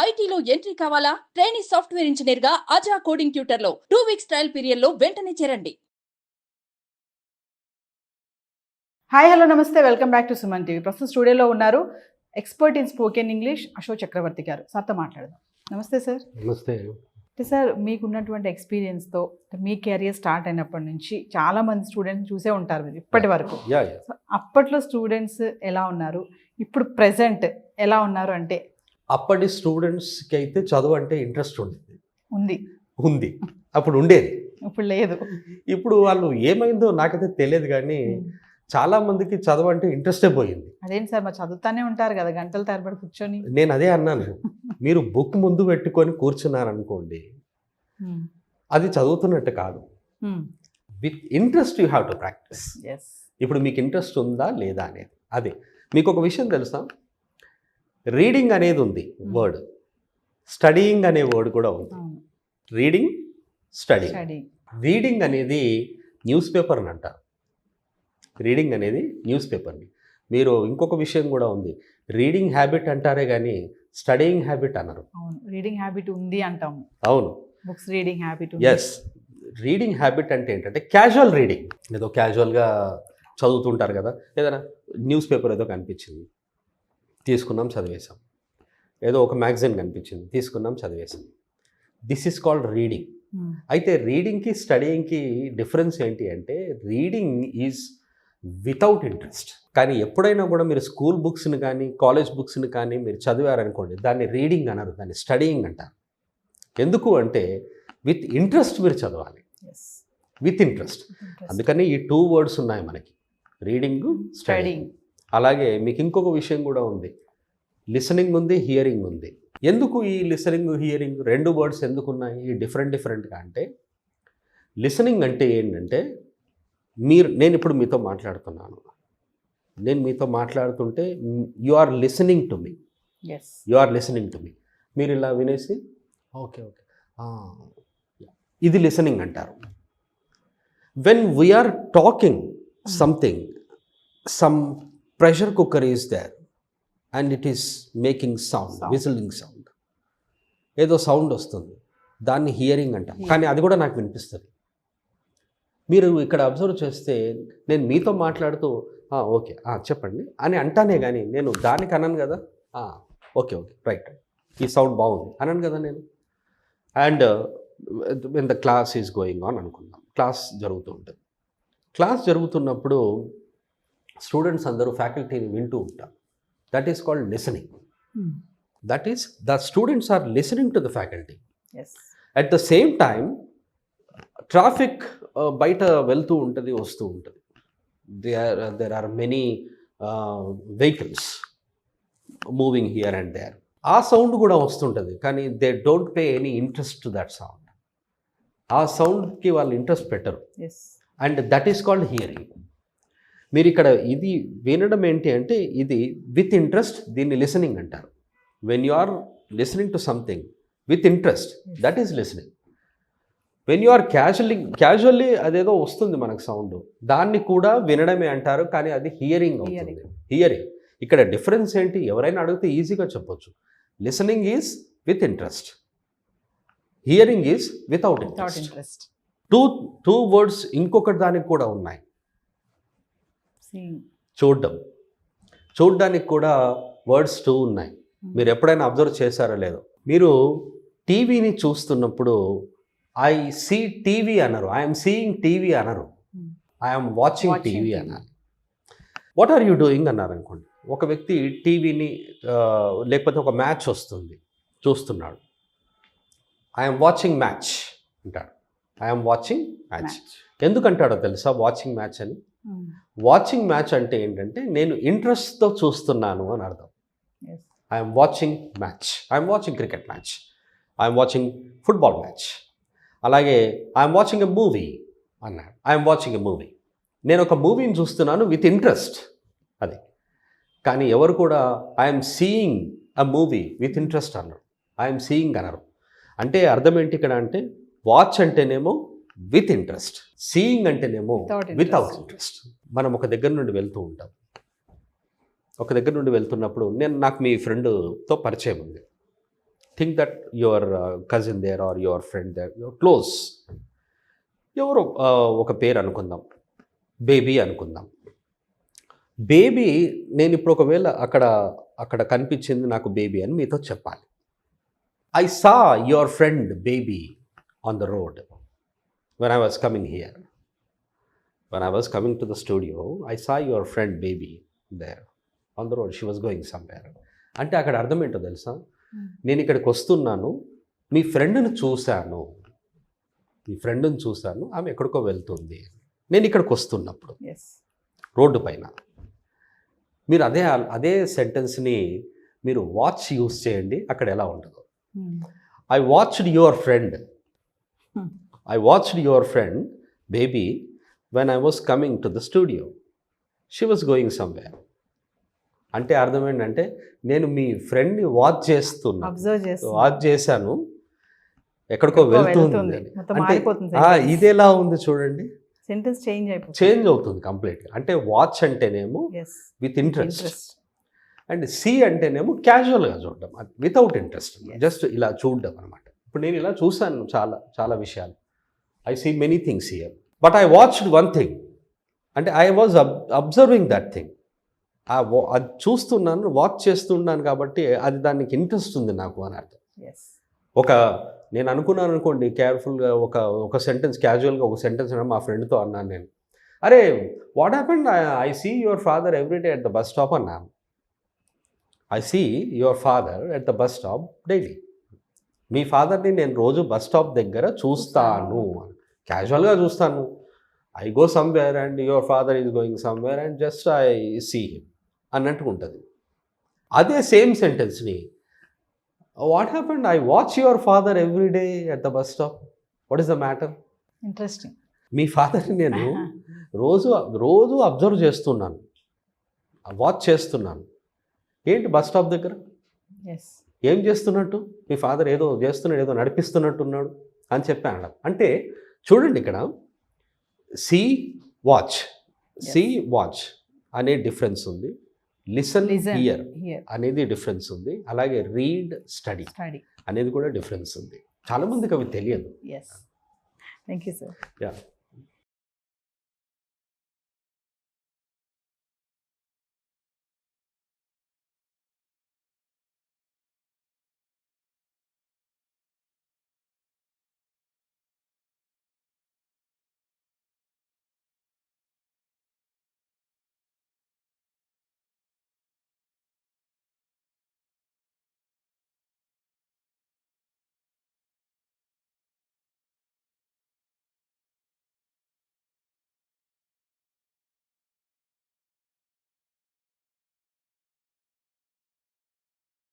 ఐటీలో ఎంట్రీ కావాలా? Trainee software engineer గా అజా కోడింగ్ ట్యూటర్ లో 2 వీక్స్ ట్రయల్ పీరియడ్ లో వెంటనే చేరండి. హాయ్ హలో నమస్తే, welcome back to Suman TV. ప్రస్తుతం స్టూడియోలో ఉన్నారు expert in spoken English Ashok Chakravarthy garu. సార్తో మాట్లాడదాం. నమస్తే సార్. నమస్తే. అంటే సార్, మీకున్నటువంటి ఎక్స్పీరియన్స్తో మీ కెరియర్ స్టార్ట్ అయినప్పటి నుంచి చాలామంది స్టూడెంట్స్ చూసే ఉంటారు మీరు ఇప్పటి వరకు. సో అప్పట్లో స్టూడెంట్స్ ఎలా ఉన్నారు, ఇప్పుడు ప్రెసెంట్ ఎలా ఉన్నారు? అంటే అప్పటి స్టూడెంట్స్కి అయితే చదువు అంటే ఇంట్రెస్ట్ ఉంది అప్పుడు ఉండేది, ఇప్పుడు లేదు. ఇప్పుడు వాళ్ళు ఏమైందో నాకైతే తెలియదు, కానీ చాలా మందికి చదువు అంటే ఇంట్రెస్టే పోయింది. అదేంటి సార్, మరి చదువుతానే ఉంటారు కదా గంటల తరబడి కూర్చొని. నేను అదే అన్నాను, మీరు బుక్ ముందు పెట్టుకొని కూర్చున్నారు అనుకోండి, అది చదువుతున్నట్టు కాదు. With interest you have to practice. ఇప్పుడు మీకు ఇంట్రెస్ట్ ఉందా లేదా అనేది. అదే మీకు ఒక విషయం తెలుసా, రీడింగ్ అనేది ఉంది వర్డ్, స్టడీయింగ్ అనే వర్డ్ కూడా ఉంది. Reading, study. రీడింగ్ అనేది న్యూస్ పేపర్ అని అంటారు. రీడింగ్ అనేది న్యూస్ పేపర్ని. మీరు ఇంకొక విషయం కూడా ఉంది, రీడింగ్ హ్యాబిట్ అంటారే కానీ స్టడీయింగ్ హ్యాబిట్ అన్నారు. రీడింగ్ హ్యాబిట్ ఉంది అంటాము. అవును, books reading habit. Yes, reading habit అంటే ఏంటంటే క్యాజువల్ రీడింగ్. ఏదో క్యాజువల్గా చదువుతుంటారు కదా, ఏదైనా న్యూస్ పేపర్ ఏదో కనిపించింది, తీసుకున్నాం చదివేశాం. ఏదో ఒక మ్యాగజైన్ కనిపించింది, తీసుకున్నాం చదివేశాం. This is called reading. అయితే రీడింగ్కి స్టడీయింగ్కి డిఫరెన్స్ ఏంటి అంటే, రీడింగ్ ఈజ్ వితౌట్ ఇంట్రెస్ట్. కానీ ఎప్పుడైనా కూడా మీరు స్కూల్ బుక్స్ని కానీ కాలేజ్ బుక్స్ని కానీ మీరు చదివారనుకోండి, దాన్ని రీడింగ్ అనరు, దాన్ని స్టడీయింగ్ అంటారు. ఎందుకు అంటే విత్ ఇంట్రెస్ట్ మీరు చదవాలి, విత్ ఇంట్రెస్ట్. అందుకని ఈ 2 వర్డ్స్ ఉన్నాయి మనకి, రీడింగ్, స్టడీయింగ్. అలాగే మీకు ఇంకొక విషయం కూడా ఉంది, లిసనింగ్ ఉంది, హియరింగ్ ఉంది. ఎందుకు ఈ లిసనింగ్, హియరింగ్ 2 వర్డ్స్ ఎందుకు ఉన్నాయి ఈ డిఫరెంట్గా అంటే, లిసనింగ్ అంటే ఏంటంటే, నేను ఇప్పుడు మీతో మాట్లాడుతున్నాను, నేను మీతో మాట్లాడుతుంటే you are listening to me, మీరు ఇలా వినేసి ఓకే ఓకే ఇది లిసనింగ్ అంటారు. When we are talking something, some pressure cooker is there and it is making sound, whistling sound, ఏదో సౌండ్ వస్తుంది, దాన్ని హియరింగ్ అంటాం. కానీ అది కూడా నాకు వినిపిస్తుంది. మీరు ఇక్కడ అబ్జర్వ్ చేస్తే నేను మీతో మాట్లాడుతూ ఓకే చెప్పండి అని అంటానే కానీ నేను దానికి అన్నాను కదా, ఓకే ఓకే రైట్ ఈ సౌండ్ బాగుంది అన్నాను కదా నేను. And when the class is going on అనుకుందాం, క్లాస్ జరుగుతూ ఉంటుంది. క్లాస్ జరుగుతున్నప్పుడు స్టూడెంట్స్ అందరూ ఫ్యాకల్టీని వింటూ ఉంటారు. That is called listening. That is the students are listening to the faculty. At the same time traffic బయట వెళ్తూ ఉంటుంది, వస్తూ ఉంటుంది. There are many vehicles moving here and there. ఆ సౌండ్ కూడా వస్తుంటుంది, కానీ they don't pay any interest to that sound. ఆ సౌండ్కి వాళ్ళు ఇంట్రెస్ట్ పెట్టరు. And that is called hearing. మీరు ఇక్కడ ఇది వినడం ఏంటి అంటే, ఇది విత్ ఇంట్రెస్ట్, దీన్ని లిసనింగ్ అంటారు. When you are listening to something with interest, that is listening. When you are casually అదేదో వస్తుంది మనకు సౌండ్, దాన్ని కూడా వినడమే అంటారు, కానీ అది హియరింగ్ అవుతుంది. హియరింగ్. ఇక్కడ డిఫరెన్స్ ఏంటి, ఎవరైనా అడిగితే ఈజీగా చెప్పొచ్చు. Listening is with interest, hearing is without interest. Two words ఇంకొకటి దానికి కూడా ఉన్నాయి. చూడడానికి కూడా వర్డ్స్ 2 ఉన్నాయి. మీరు ఎప్పుడైనా అబ్జర్వ్ చేశారో లేదో, మీరు టీవీని చూస్తున్నప్పుడు ఐ సీ టీవీ అనరు, ఐఎమ్ సీయింగ్ టీవీ అనరు, ఐఎమ్ వాచింగ్ టీవీ అన్నారు. వాట్ ఆర్ యూ డూయింగ్ అన్నారు అనుకోండి. ఒక వ్యక్తి టీవీని లేకపోతే ఒక మ్యాచ్ వస్తుంది చూస్తున్నాడు, ఐఎమ్ వాచింగ్ మ్యాచ్ అంటాడు. ఐఎమ్ వాచింగ్ మ్యాచ్ ఎందుకంటాడో తెలుసా వాచింగ్ మ్యాచ్ అని? వాచింగ్ మ్యాచ్ అంటే ఏంటంటే నేను ఇంట్రెస్ట్తో చూస్తున్నాను అని అర్థం. I'm watching match, I'm watching cricket match, I'm watching football match. అలాగే ఐఎమ్ వాచింగ్ ఎ మూవీ అన్నాడు. ఐఎమ్ వాచింగ్ ఎ మూవీ, నేను ఒక మూవీని చూస్తున్నాను విత్ ఇంట్రెస్ట్. అది కానీ ఎవరు కూడా I'm seeing a movie with interest అన్నాడు, ఐఎమ్ సీయింగ్ అనరు. అంటే అర్థం ఏంటి ఇక్కడ అంటే, వాచ్ అంటేనేమో విత్ ఇంట్రెస్ట్, సీయింగ్ అంటేనేమో వితౌట్ ఇంట్రెస్ట్. మనం ఒక దగ్గర నుండి వెళ్తూ ఉంటాం, ఒక దగ్గర నుండి వెళ్తున్నప్పుడు నాకు మీ ఫ్రెండ్తో పరిచయం ఉంది. Think that your cousin there are your friend there, your close, ఎవరో ఒక పేరు అనుకుందాం, బేబీ అనుకుందాం. బేబీ, నేను ఇప్పుడు ఒకవేళ అక్కడ కనిపించింది నాకు బేబీ అని మీతో చెప్పాలి. I saw your friend baby on the road when I was coming here. When I was coming to the studio, I saw your friend baby there on the road. She was going somewhere. అంటే అక్కడ అర్థం ఏంటో తెలుసా? నేను ఇక్కడికి వస్తున్నాను, మీ ఫ్రెండ్ని చూశాను, ఆమె ఎక్కడికో వెళ్తుంది, నేను ఇక్కడికి వస్తున్నప్పుడు రోడ్డు పైన. మీరు అదే సెంటెన్స్ని మీరు వాచ్ యూస్ చేయండి, అక్కడ ఎలా ఉంటుందో. I watched your friend, I watched your friend, baby, when I was coming to the studio. She was going somewhere. అంటే అర్థం ఏంటంటే నేను మీ ఫ్రెండ్ని వాచ్ చేశాను, ఎక్కడికో వెళ్తుంది. అంటే ఇది ఎలా ఉంది చూడండి, సెంటెన్స్ చేంజ్ అవుతుంది కంప్లీట్గా. అంటే వాచ్ అంటేనేమో విత్ ఇంట్రెస్ట్, అండ్ సీ అంటేనేమో క్యాజువల్గా చూడడం, వితౌట్ ఇంట్రెస్ట్, జస్ట్ ఇలా చూడడం అనమాట. ఇప్పుడు నేను ఇలా చూశాను చాలా విషయాలు. I see many things here, but I watched one thing, and I was observing that thing. అది చూస్తున్నాను, వాచ్ చేస్తున్నాను కాబట్టి అది దానికి ఇంట్రెస్ట్ ఉంది నాకు అని అర్థం. నేను అనుకున్నాను అనుకోండి, కేర్ఫుల్గా ఒక సెంటెన్స్, క్యాజువల్గా ఒక సెంటెన్స్ మా ఫ్రెండ్తో అన్నాను నేను, అరే what happened, I see your father everyday at the bus stop అన్నాను. I see your father at the bus stop daily. మీ ఫాదర్ని నేను రోజు బస్ స్టాప్ దగ్గర చూస్తాను, క్యాజువల్గా చూస్తాను. I go somewhere and your father is going somewhere and just I see him అన్నట్టుగా ఉంటుంది. అదే సేమ్ సెంటెన్స్ని, what happened, I watch your father every day at the bus stop, what is the matter? Interesting. మీ ఫాదర్ని నేను రోజు observe చేస్తున్నాను, watch చేస్తున్నాను. ఏంటి బస్ స్టాప్ దగ్గర ఏం చేస్తున్నట్టు? మీ ఫాదర్ ఏదో చేస్తున్నాడు, ఏదో నడిపిస్తున్నట్టున్నాడు అని చెప్పాను. అంటే చూడండి, ఇక్కడ సీ వాచ్ అనే డిఫరెన్స్ ఉంది, లిసన్ హియర్ అనేది డిఫరెన్స్ ఉంది, అలాగే రీడ్ స్టడీ అనేది కూడా డిఫరెన్స్ ఉంది. చాలా మందికి అవి తెలియదు. Thank you sir. యా.